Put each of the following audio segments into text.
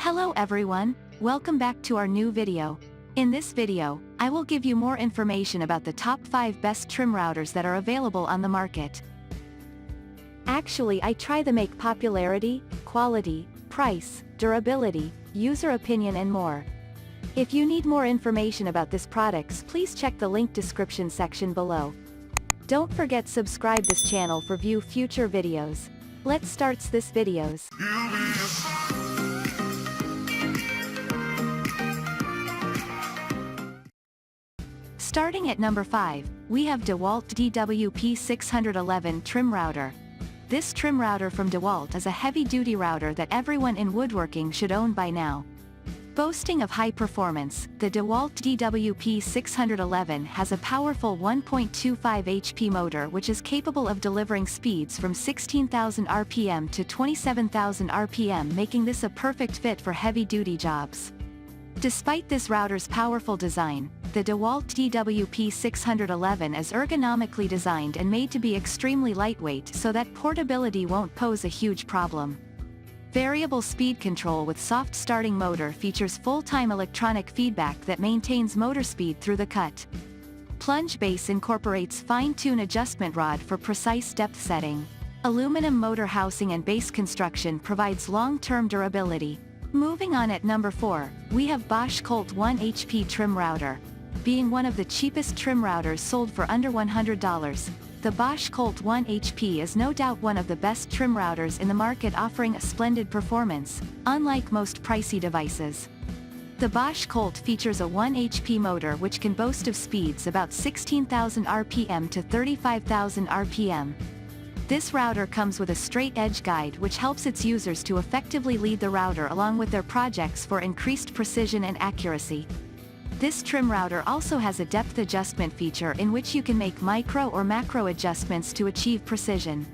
Hello everyone, welcome back to our new video. In this video, I will give you more information about the top 5 best trim routers that are available on the market. Actually, I try to make popularity, quality, price, durability, user opinion and more. If you need more information about these products, please check the link description section below. Don't forget subscribe this channel for view future videos. Let's start this videos. Starting at number 5, we have DeWalt DWP611 Trim Router. This trim router from DeWalt is a heavy-duty router that everyone in woodworking should own by now. Boasting of high performance, the DeWalt DWP611 has a powerful 1.25 HP motor which is capable of delivering speeds from 16,000 RPM to 27,000 RPM, making this a perfect fit for heavy-duty jobs. Despite this router's powerful design, the DeWalt DWP611 is ergonomically designed and made to be extremely lightweight so that portability won't pose a huge problem. Variable speed control with soft starting motor features full-time electronic feedback that maintains motor speed through the cut. Plunge base incorporates fine-tune adjustment rod for precise depth setting. Aluminum motor housing and base construction provides long-term durability. Moving on at number 4, we have Bosch Colt 1 HP Trim Router. Being one of the cheapest trim routers sold for under $100, the Bosch Colt 1 HP is no doubt one of the best trim routers in the market, offering a splendid performance, unlike most pricey devices. The Bosch Colt features a 1 HP motor which can boast of speeds about 16,000 RPM to 35,000 RPM. This router comes with a straight edge guide which helps its users to effectively lead the router along with their projects for increased precision and accuracy. This trim router also has a depth adjustment feature in which you can make micro or macro adjustments to achieve precision.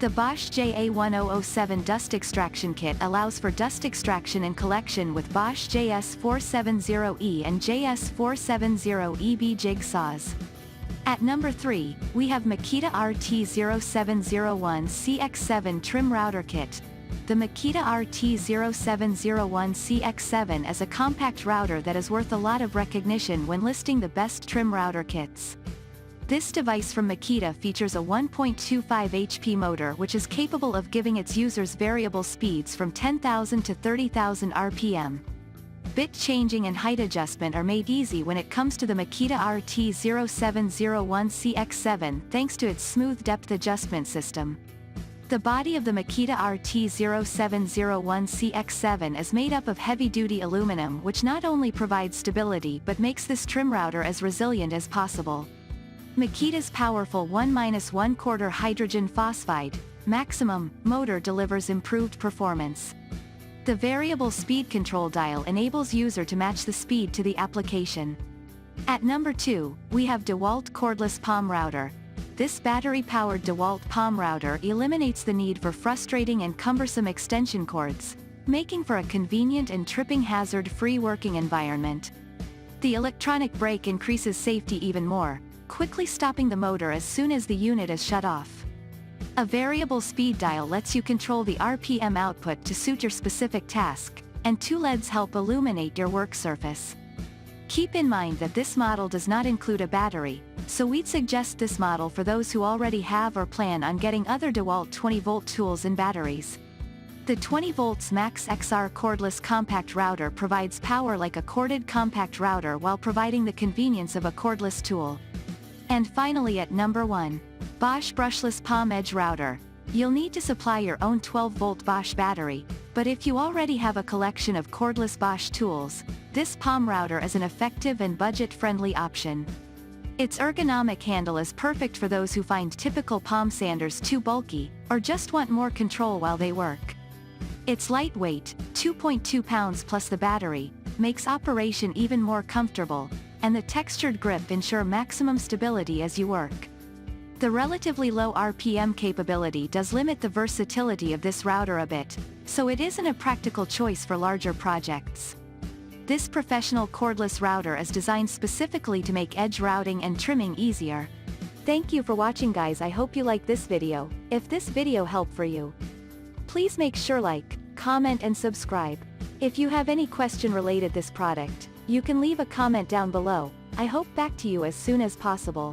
The Bosch JA1007 dust extraction kit allows for dust extraction and collection with Bosch JS470E and JS470EB jig saws. At number 3, we have Makita RT0701CX7 Trim Router Kit. The Makita RT0701CX7 is a compact router that is worth a lot of recognition when listing the best trim router kits. This device from Makita features a 1.25 HP motor which is capable of giving its users variable speeds from 10,000 to 30,000 RPM. Bit changing and height adjustment are made easy when it comes to the Makita RT0701CX7 thanks to its smooth depth adjustment system. The body of the Makita RT0701CX7 is made up of heavy-duty aluminum which not only provides stability but makes this trim router as resilient as possible. Makita's powerful 1-1/4 hydrogen phosphide maximum motor delivers improved performance. The variable speed control dial enables user to match the speed to the application. At number 2, we have DeWalt Cordless Palm Router. This battery-powered DeWalt Palm Router eliminates the need for frustrating and cumbersome extension cords, making for a convenient and tripping hazard-free working environment. The electronic brake increases safety even more, quickly stopping the motor as soon as the unit is shut off. A variable speed dial lets you control the RPM output to suit your specific task, and 2 LEDs help illuminate your work surface. Keep in mind that this model does not include a battery, so we'd suggest this model for those who already have or plan on getting other DeWalt 20-volt tools and batteries. The 20 volts Max XR cordless compact router provides power like a corded compact router while providing the convenience of a cordless tool. And finally at number 1, Bosch Brushless Palm Edge Router. You'll need to supply your own 12-volt Bosch battery, but if you already have a collection of cordless Bosch tools, this palm router is an effective and budget-friendly option. Its ergonomic handle is perfect for those who find typical palm sanders too bulky, or just want more control while they work. Its lightweight, 2.2 pounds plus the battery, makes operation even more comfortable, and the textured grip ensure maximum stability as you work. The relatively low RPM capability does limit the versatility of this router a bit, so it isn't a practical choice for larger projects. This professional cordless router is designed specifically to make edge routing and trimming easier. Thank you for watching guys. I hope you like this video. If this video helped for you, please make sure like, comment and subscribe. If you have any question related this product, you can leave a comment down below. I hope back to you as soon as possible.